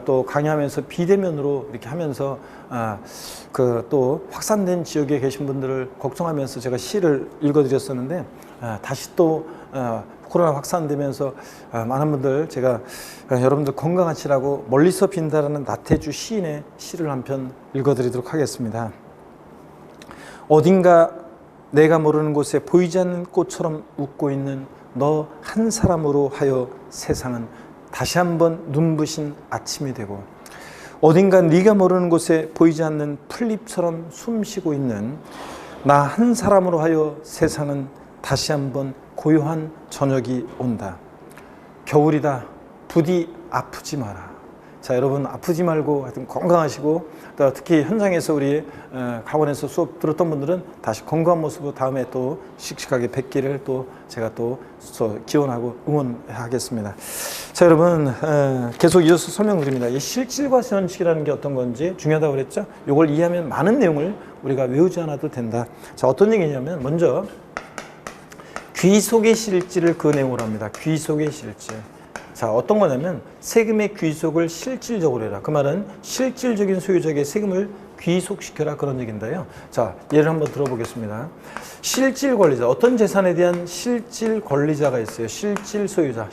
[SPEAKER 1] 또 강의하면서 비대면으로 이렇게 하면서 그 또 확산된 지역에 계신 분들을 걱정하면서 제가 시를 읽어드렸었는데 다시 또 코로나 확산되면서 많은 분들 제가 여러분들 건강하시라고 멀리서 빈다라는 나태주 시인의 시를 한 편 읽어드리도록 하겠습니다. 어딘가 내가 모르는 곳에 보이지 않는 꽃처럼 웃고 있는 너 한 사람으로 하여 세상은 다시 한번 눈부신 아침이 되고 어딘가 네가 모르는 곳에 보이지 않는 풀잎처럼 숨쉬고 있는 나 한 사람으로 하여 세상은 다시 한번 고요한 저녁이 온다. 겨울이다. 부디 아프지 마라. 자, 여러분 아프지 말고 하여튼 건강하시고 또 특히 현장에서 우리 강원에서 수업 들었던 분들은 다시 건강한 모습으로 다음에 또 씩씩하게 뵙기를 또 제가 또 기원하고 응원하겠습니다. 자, 여러분 계속 이어서 설명드립니다. 이 실질과세 원칙이라는 게 어떤 건지 중요하다고 그랬죠. 이걸 이해하면 많은 내용을 우리가 외우지 않아도 된다. 자, 어떤 얘기냐면 먼저 귀속의 실질을 그 내용으로 합니다. 귀속의 실질. 자, 어떤 거냐면 세금의 귀속을 실질적으로 해라. 그 말은 실질적인 소유자에게 세금을 귀속시켜라 그런 얘기인데요. 자, 예를 한번 들어보겠습니다. 실질 권리자, 어떤 재산에 대한 실질 권리자가 있어요. 실질 소유자,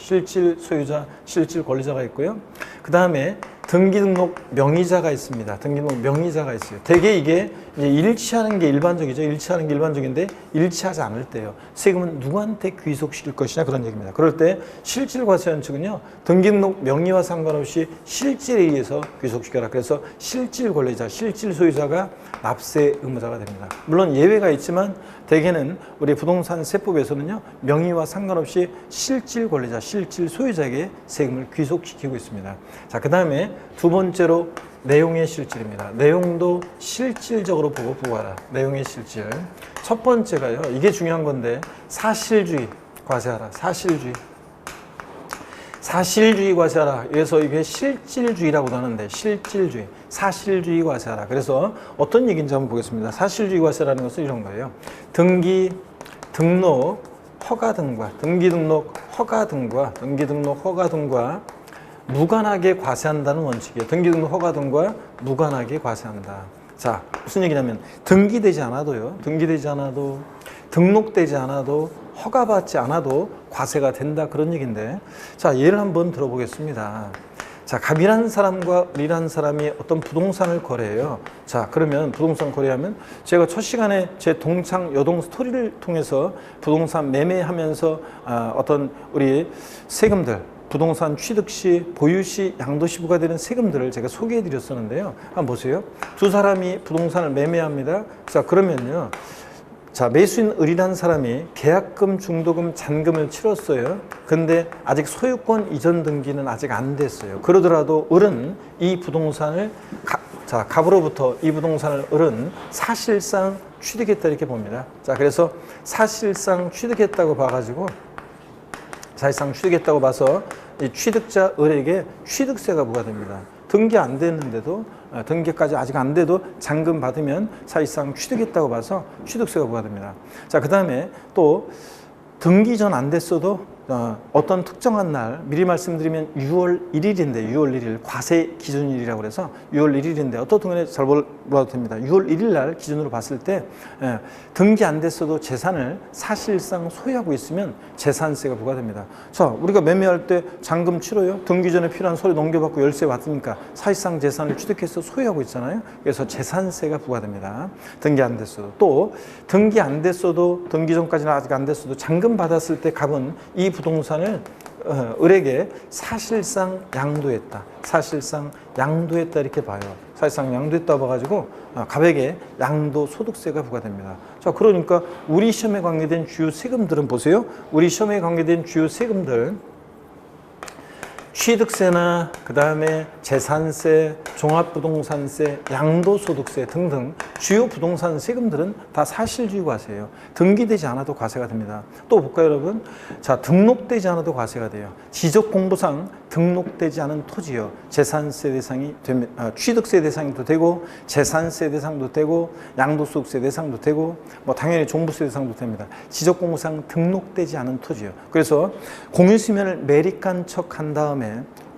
[SPEAKER 1] 실질 권리자가 있고요. 그 다음에 등기등록 명의자가 있습니다. 등기등록 명의자가 있어요. 대개 이게 이제 일치하는 게 일반적이죠. 일치하는 게 일반적인데 일치하지 않을 때요. 세금은 누구한테 귀속시킬 것이냐 그런 얘기입니다. 그럴 때 실질과세원칙은요. 등기등록 명의와 상관없이 실질에 의해서 귀속시켜라. 그래서 실질 권리자, 실질 소유자가 납세 의무자가 됩니다. 물론 예외가 있지만 대개는 우리 부동산 세법에서는요. 명의와 상관없이 실질 권리자, 실질 소유자에게 세금을 귀속시키고 있습니다. 자, 그 다음에 두 번째로 내용의 실질입니다. 내용도 실질적으로 보고 부과하라. 내용의 실질. 첫 번째가요. 이게 중요한 건데 사실주의 과세하라. 사실주의 과세하라. 그래서 이게 실질주의라고도 하는데 실질주의, 사실주의 과세하라. 그래서 어떤 얘기인지 한번 보겠습니다. 사실주의 과세라는 것은 이런 거예요. 등기, 등록, 허가 등과 등기등록 허가 등과 무관하게 과세한다는 원칙이에요. 등기등록 허가 등과 무관하게 과세한다. 자, 무슨 얘기냐면 등기되지 않아도 등록되지 않아도 허가받지 않아도 과세가 된다 그런 얘기인데, 자, 예를 한번 들어보겠습니다. 자, 갑이라는 사람과 을이라는 사람이 어떤 부동산을 거래해요. 자, 그러면 부동산 거래하면 제가 첫 시간에 제 동창 여동 스토리를 통해서 부동산 매매하면서 어떤 우리 세금들, 부동산 취득 시, 보유 시, 양도 시 부과되는 세금들을 제가 소개해 드렸었는데요. 한번 보세요. 두 사람이 부동산을 매매합니다. 자, 그러면요. 자, 매수인 을이라는 사람이 계약금, 중도금, 잔금을 치렀어요. 근데 아직 소유권 이전 등기는 아직 안 됐어요. 그러더라도 을은 이 부동산을 갑으로부터 이 부동산을 을은 사실상 취득했다 이렇게 봅니다. 자, 그래서 사실상 취득했다고 봐서 이 취득자 을에게 취득세가 부과됩니다. 등기 안 됐는데도, 등기까지 아직 안 돼도 잔금 받으면 사실상 취득했다고 봐서 취득세가 부과됩니다. 자, 그 다음에 또 등기 전 안 됐어도 어떤 특정한 날, 미리 말씀드리면 6월 1일인데 6월 1일 과세 기준일이라고 그래서 6월 1일인데 어떤 동안에 잘 몰라도 됩니다. 6월 1일 날 기준으로 봤을 때 등기 안 됐어도 재산을 사실상 소유하고 있으면 재산세가 부과됩니다. 자, 우리가 매매할 때 잔금 치러요. 등기 전에 필요한 서류 넘겨받고 열쇠 받으니까 사실상 재산을 취득해서 소유하고 있잖아요. 그래서 재산세가 부과됩니다. 등기 안 됐어도. 또 등기 안 됐어도, 등기 전까지는 아직 안 됐어도 잔금 받았을 때 갑은 이 부동산을 을에게 사실상 양도했다 이렇게 봐요. 사실상 양도했다 봐가지고 갑에게 양도소득세가 부과됩니다. 자, 그러니까 우리 시험에 관계된 주요 세금들은 보세요. 우리 시험에 관계된 주요 세금들, 취득세나 그 다음에 재산세, 종합부동산세, 양도소득세 등등 주요 부동산 세금들은 다 사실주의 과세예요. 등기되지 않아도 과세가 됩니다. 또 볼까요, 여러분? 자, 등록되지 않아도 과세가 돼요. 지적공부상 등록되지 않은 토지요. 재산세 대상이 취득세 대상도 되고, 재산세 대상도 되고, 양도소득세 대상도 되고, 뭐 당연히 종부세 대상도 됩니다. 지적공부상 등록되지 않은 토지요. 그래서 공유수면을 매립한 척 한 다음에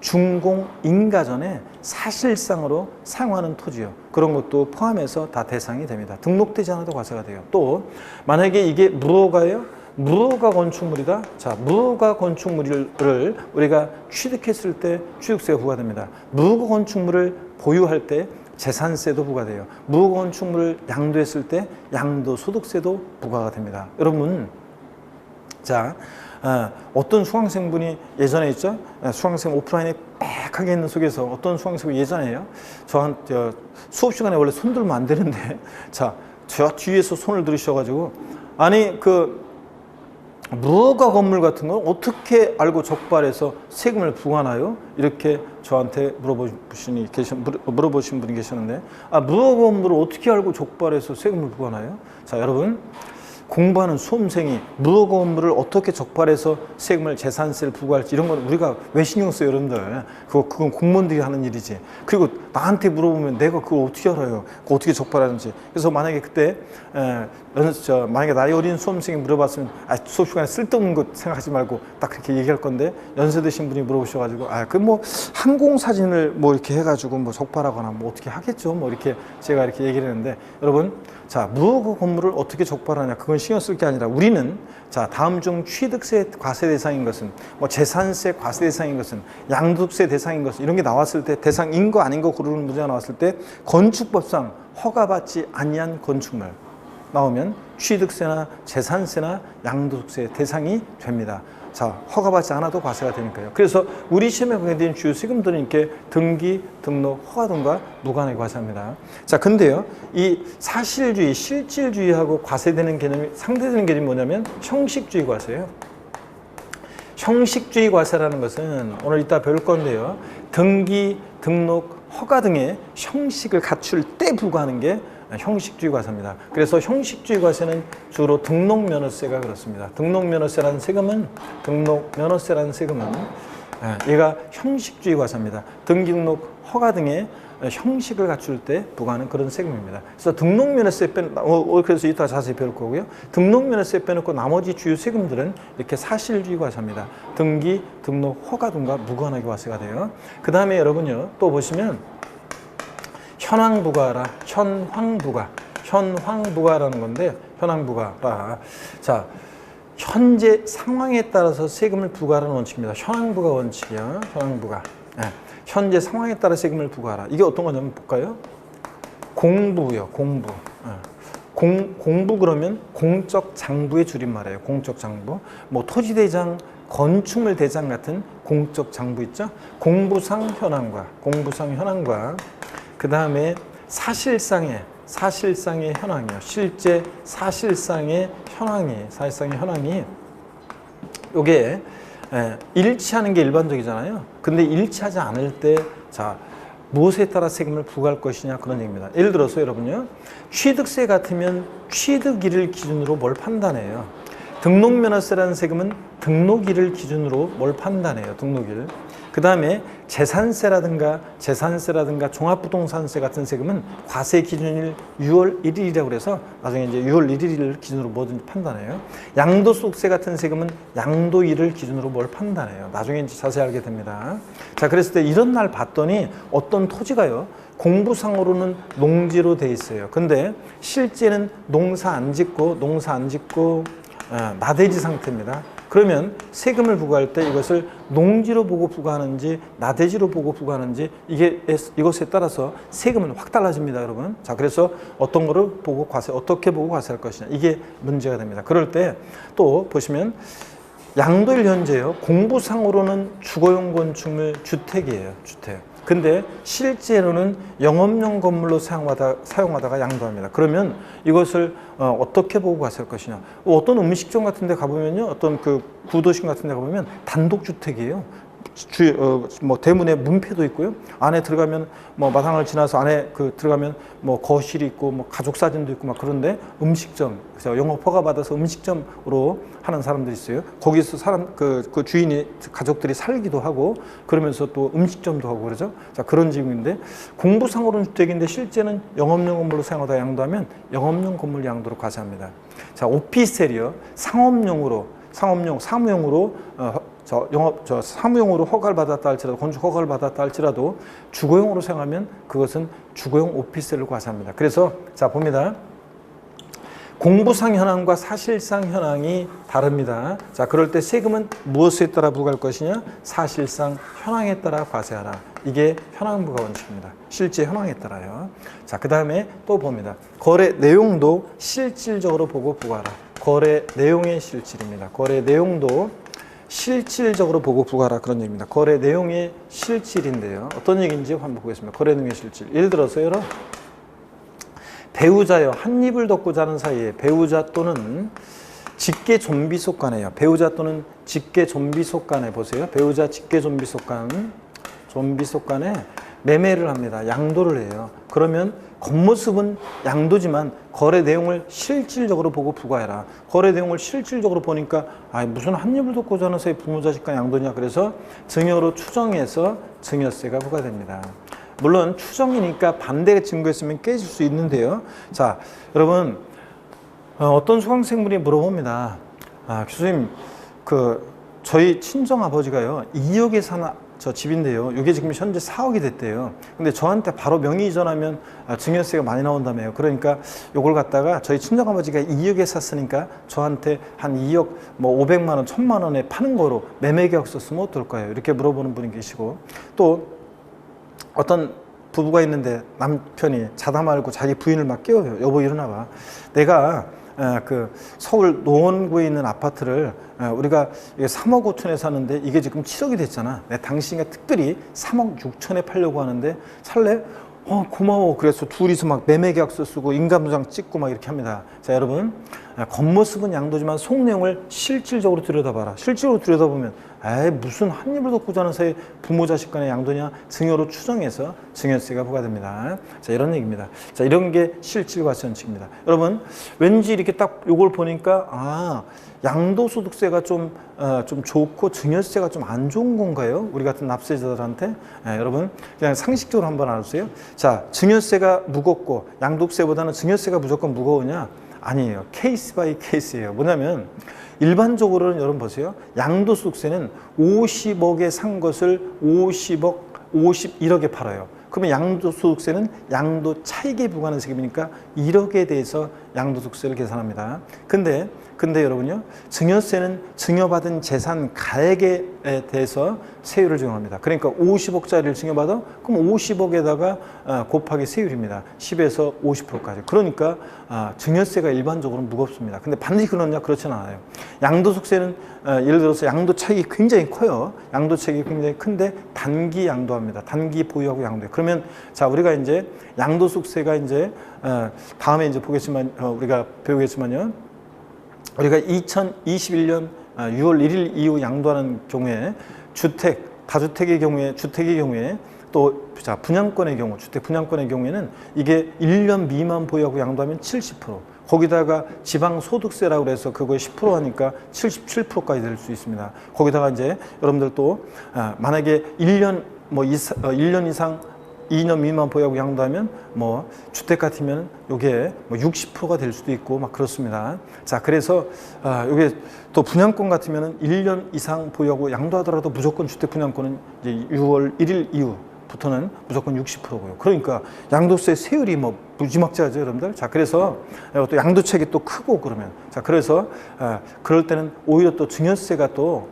[SPEAKER 1] 준공 인가 전에 사실상으로 사용하는 토지요. 그런 것도 포함해서 다 대상이 됩니다. 등록되지 않아도 과세가 돼요. 또 만약에 이게 무허가예요? 무허가 건축물이다. 자, 무허가 건축물을 우리가 취득했을 때 취득세가 부과됩니다. 무허가 건축물을 보유할 때 재산세도 부과돼요. 무허가 건축물을 양도했을 때 양도소득세도 부과가 됩니다. 여러분, 자, 어떤 수강생분이 예전에 있죠? 수강생 오프라인에 빽하게 있는 속에서 어떤 수강생분이 예전에요? 저한테 수업 시간에 원래 손 들면 안 되는데, 자, 저 뒤에서 손을 들으셔가지고, 아니, 무허가 건물 같은 건 어떻게 알고 적발해서 세금을 부과하나요? 이렇게 저한테 물어보신 분이 계셨는데, 무허가 건물을 어떻게 알고 적발해서 세금을 부과하나요? 자, 여러분, 공부하는 수험생이 무허가 업무를 어떻게 적발해서 세금을 재산세를 부과할지 이런 건 우리가 왜 신경 써요, 여러분들? 그건 공무원들이 하는 일이지. 그리고 나한테 물어보면 내가 그걸 어떻게 알아요? 그거 어떻게 적발하는지. 그래서 만약에 그때 만약에 나이 어린 수험생이 물어봤으면 수업 시간에 쓸데없는 것 생각하지 말고 딱 그렇게 얘기할 건데 연세 드신 분이 물어보셔가지고 그 뭐 항공사진을 뭐 이렇게 해가지고 뭐 적발하거나 뭐 어떻게 하겠죠? 뭐 이렇게 제가 이렇게 얘기를 했는데 여러분, 자, 무허가 업무를 어떻게 적발하냐, 그건 신경 쓸 게 아니라 우리는 자, 다음 중 취득세 과세 대상인 것은 뭐 재산세 과세 대상인 것은 양도세 대상인 것은 이런 게 나왔을 때 대상인 거 아닌 거 고르는 문제가 나왔을 때 건축법상 허가받지 아니한 건축물 나오면 취득세나 재산세나 양도세 대상이 됩니다. 자, 허가받지 않아도 과세가 되니까요. 그래서 우리 시험에 관계된 주요 세금들은 이렇게 등기, 등록, 허가 등과 무관하게 과세합니다. 자, 근데요, 이 사실주의, 실질주의하고 과세되는 개념이 상대되는 개념이 뭐냐면 형식주의 과세예요. 형식주의 과세라는 것은 오늘 이따 배울 건데요, 등기, 등록, 허가 등의 형식을 갖출 때 부과하는 게 형식주의 과세입니다. 그래서 형식주의 과세는 주로 등록면허세가 그렇습니다. 등록면허세라는 세금은 얘가 형식주의 과세입니다. 등기, 등록, 허가 등의 형식을 갖출 때 부과하는 그런 세금입니다. 그래서 등록면허세 그래서 이따 자세히 배울 거고요. 등록면허세 빼놓고 나머지 주요 세금들은 이렇게 사실주의 과세입니다. 등기, 등록, 허가 등과 무관하게 과세가 돼요. 그 다음에 여러분요, 또 보시면 현황부과라, 현황부과라는 건데, 현황부과라. 자, 현재 상황에 따라서 세금을 부과하는 원칙입니다. 현황부과 원칙이요. 현황부과. 네. 현재 상황에 따라 세금을 부과하라. 이게 어떤 거냐면 볼까요? 공부요, 공부. 공부 그러면 공적 장부의 줄임말이에요. 공적 장부. 뭐 토지대장, 건축물 대장 같은 공적 장부 있죠? 공부상 현황과, 그 다음에 사실상의 현황이요. 실제 사실상의 현황이 요게 일치하는 게 일반적이잖아요. 근데 일치하지 않을 때 자, 무엇에 따라 세금을 부과할 것이냐 그런 얘기입니다. 예를 들어서 여러분요, 취득세 같으면 취득일을 기준으로 뭘 판단해요? 등록면허세라는 세금은 등록일을 기준으로 뭘 판단해요? 등록일. 그 다음에 재산세라든가 종합부동산세 같은 세금은 과세 기준일 6월 1일이라고 그래서 나중에 이제 6월 1일을 기준으로 뭐든지 판단해요. 양도소득세 같은 세금은 양도일을 기준으로 뭘 판단해요. 나중에 이제 자세히 알게 됩니다. 자, 그랬을 때 이런 날 봤더니 어떤 토지가요, 공부상으로는 농지로 돼 있어요. 근데 실제는 농사 안 짓고 나대지 상태입니다. 그러면 세금을 부과할 때 이것을 농지로 보고 부과하는지 나대지로 보고 부과하는지 이것에 따라서 세금은 확 달라집니다, 여러분. 자, 그래서 어떤 거를 보고 어떻게 보고 과세할 것이냐, 이게 문제가 됩니다. 그럴 때 또 보시면 양도일 현재요, 공부상으로는 주거용 건축물 주택이에요, 주택. 근데 실제로는 영업용 건물로 사용하다가 양도합니다. 그러면 이것을 어떻게 보고 과세할 것이냐. 어떤 음식점 같은 데 가보면요, 어떤 그 구도심 같은 데 가보면 단독주택이에요. 뭐 대문에 문패도 있고요. 안에 들어가면 뭐 마당을 지나서 안에 들어가면 뭐 거실이 있고 뭐 가족 사진도 있고 막 그런데 음식점, 그래서 영업 허가 받아서 음식점으로 하는 사람들이 있어요. 거기서 그 주인이 가족들이 살기도 하고 그러면서 또 음식점도 하고 그러죠. 자, 그런 지역인데 공부상으로는 주택인데 실제는 영업용 건물로 사용하다 양도하면 영업용 건물 양도로 과세합니다. 자, 오피스텔이요, 사무용으로 사무용으로 허가를 받았다 할지라도, 건축 허가를 받았다 할지라도 주거용으로 사용하면 그것은 주거용 오피스텔을 과세합니다. 그래서 자, 봅니다. 공부상 현황과 사실상 현황이 다릅니다. 자, 그럴 때 세금은 무엇에 따라 부과할 것이냐? 사실상 현황에 따라 과세하라. 이게 현황부과 원칙입니다. 실제 현황에 따라요. 자, 그 다음에 또 봅니다. 거래 내용도 실질적으로 보고 부과하라. 거래 내용의 실질입니다. 거래 내용도 실질적으로 보고 부과하라, 그런 얘기입니다. 거래 내용의 실질인데요, 어떤 얘기인지 한번 보겠습니다. 거래 내용의 실질. 예를 들어서요, 배우자요, 한 입을 덮고 자는 사이에 배우자 또는 직계 좀비속 간에요. 배우자 또는 직계 좀비속 간에 보세요. 배우자 직계 좀비속 간에 매매를 합니다. 양도를 해요. 그러면 겉모습은 양도지만 거래 내용을 실질적으로 보고 부과해라. 거래 내용을 실질적으로 보니까 무슨 한 입을 돕고 자는 사이 부모자식 간 양도냐. 그래서 증여로 추정해서 증여세가 부과됩니다. 물론 추정이니까 반대 증거 있으면 깨질 수 있는데요. 자, 여러분 어떤 수강생분이 물어봅니다. 교수님, 저희 친정 아버지가요 2억에 사는 저 집인데요. 이게 지금 현재 4억이 됐대요. 근데 저한테 바로 명의 이전하면 증여세가 많이 나온다며요. 그러니까 요걸 갖다가 저희 친정 아버지가 2억에 샀으니까 저한테 한 2억 500만 원, 1000만 원에 파는 거로 매매 계약서 쓰면 어떨까요? 이렇게 물어보는 분이 계시고, 또 어떤 부부가 있는데 남편이 자다 말고 자기 부인을 막 깨워요. 여보 일어나 봐. 내가 서울 노원구에 있는 아파트를 우리가 3억 5천에 사는데 이게 지금 7억이 됐잖아. 내 당신이 특별히 3억 6천에 팔려고 하는데 살래? 고마워. 그래서 둘이서 막 매매 계약서 쓰고 인감도장 찍고 막 이렇게 합니다. 자, 여러분, 겉모습은 양도지만 속 내용을 실질적으로 들여다봐라. 실질적으로 들여다보면 무슨 한 입을 덮고 자는 사이 부모 자식 간의 양도냐, 증여로 추정해서 증여세가 부과됩니다. 자, 이런 얘기입니다. 자, 이런 게 실질과세원칙입니다. 여러분, 왠지 이렇게 딱 요걸 보니까 양도소득세가 좀 좋고 증여세가 좀 안 좋은 건가요? 우리 같은 납세자들한테. 여러분, 그냥 상식적으로 한번 알아주세요. 자, 증여세가 무겁고 양도세보다는 증여세가 무조건 무거우냐? 아니에요. 케이스 바이 케이스예요. 뭐냐면 일반적으로는 여러분 보세요. 양도소득세는 50억에 산 것을 51억에 팔아요. 그러면 양도소득세는 양도 차익에 부과하는 세금이니까 1억에 대해서 양도소득세를 계산합니다. 근데 여러분요, 증여세는 증여받은 재산 가액에 대해서 세율을 적용합니다. 그러니까 50억짜리를 증여받아? 그럼 50억에다가 곱하기 세율입니다. 10에서 50%까지. 그러니까 증여세가 일반적으로 무겁습니다. 근데 반드시 그러냐? 그렇지는 않아요. 양도소득세는 예를 들어서 양도 차익이 굉장히 커요. 양도 차익이 굉장히 큰데 단기 양도합니다. 단기 보유하고 양도해. 그러면 자, 우리가 이제 양도소득세가 이제 다음에 이제 보겠지만 우리가 배우겠지만요. 우리가 2021년 6월 1일 이후 양도하는 경우에 다주택의 경우에 또 분양권의 경우, 주택 분양권의 경우에는 이게 1년 미만 보유하고 양도하면 70%. 거기다가 지방소득세라고 해서 그거에 10% 하니까 77%까지 될 수 있습니다. 거기다가 이제 여러분들 또 만약에 1년 이상 2년 미만 보유하고 양도하면 주택 같으면 요게 60%가 될 수도 있고 막 그렇습니다. 자, 그래서 요게 또 분양권 같으면은 1년 이상 보유하고 양도하더라도 무조건 주택 분양권은 이제 6월 1일 이후부터는 무조건 60%고요. 그러니까 양도세 세율이 무지막지하죠, 여러분들. 자, 그래서 또 양도책이 또 크고 그러면 그래서 그럴 때는 오히려 또 증여세가 또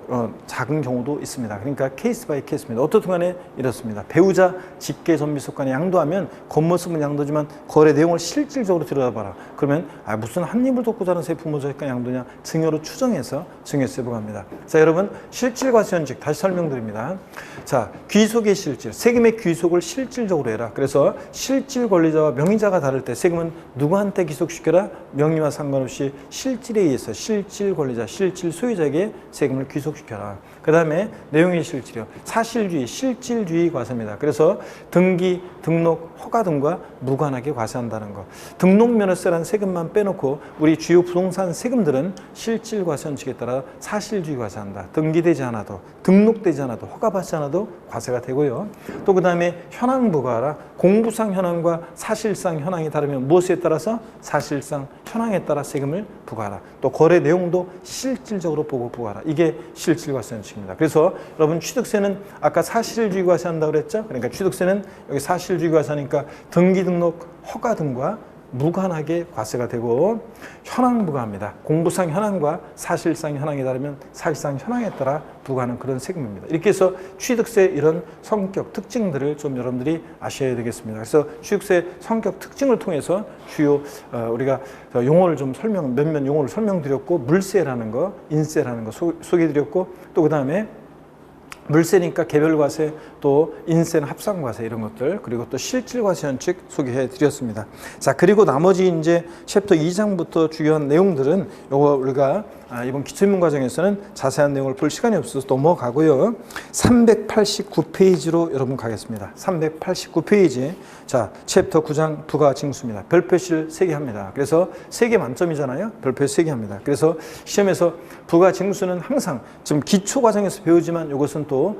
[SPEAKER 1] 작은 경우도 있습니다. 그러니까 케이스 바이 케이스입니다. 어떻든 간에 이렇습니다. 배우자 직계 전미속 간에 양도하면 겉모습은 양도지만 거래 내용을 실질적으로 들여다봐라. 그러면 무슨 한 입을 돕고 자는 세 부모 자식 간 양도냐? 증여로 추정해서 증여세 부과합니다. 자, 여러분, 실질과세원칙 다시 설명드립니다. 자, 귀속의 실질, 세금의 귀속을 실질적으로 해라. 그래서 실질 권리자와 명의자가 다를 때 세금은 누구한테 귀속시켜라? 명의와 상관없이 실질에 의해서 실질 권리자, 실질 소유자에게 세금을 귀속시켜라. 그 다음에 내용의 실질이요. 사실주의, 실질주의 과세입니다. 그래서 등기, 등록, 허가 등과 무관하게 과세한다는 거. 등록면허세라는 세금만 빼놓고 우리 주요 부동산 세금들은 실질과세원칙에 따라 사실주의 과세한다. 등기되지 않아도, 등록되지 않아도, 허가받지 않아도 과세가 되고요. 또 그 다음에 현황 부과하라. 공부상 현황과 사실상 현황이 다르면 무엇에 따라서? 사실상 현황에 따라 세금을 부과하라. 또 거래 내용도 실질적으로 보고 부과하라. 이게 실질과세원칙입니다. 그래서 여러분, 취득세는 아까 사실주의 과세한다고 그랬죠? 그러니까 취득세는 여기 사실주의 과세하니까 등기, 등록, 허가 등과 무관하게 과세가 되고 현황 부과합니다. 공부상 현황과 사실상 현황이 다르면 사실상 현황에 따라 부과하는 그런 세금입니다. 이렇게 해서 취득세 이런 성격 특징들을 좀 여러분들이 아셔야 되겠습니다. 그래서 취득세 성격 특징을 통해서 주요 우리가 용어를 좀 몇몇 용어를 설명드렸고, 물세라는 거, 인세라는 거 소개해드렸고, 또 그 다음에 물세니까 개별과세, 또 인세는 합산과세 이런 것들, 그리고 또 실질과세원칙 소개해 드렸습니다. 자, 그리고 나머지 이제 챕터 2장부터 중요한 내용들은 요거 우리가 이번 기초인문 과정에서는 자세한 내용을 볼 시간이 없어서 넘어가고요. 389페이지로 여러분 가겠습니다. 389페이지. 자, 챕터 9장 부가징수입니다. 별표시를 3개 합니다. 그래서 3개 만점이잖아요. 별표 3개 합니다. 그래서 시험에서 부가징수는 항상 지금 기초 과정에서 배우지만 이것은 또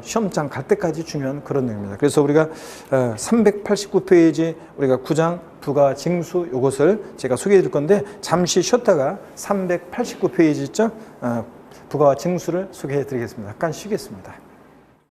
[SPEAKER 1] 시험장 갈 때까지 중요한 그런 내용입니다. 그래서 우리가 389페이지 우리가 9장 부가징수 이것을 제가 소개해 드릴 건데 잠시 쉬었다가 389페이지 있죠? 부가징수를 소개해 드리겠습니다. 잠깐 쉬겠습니다.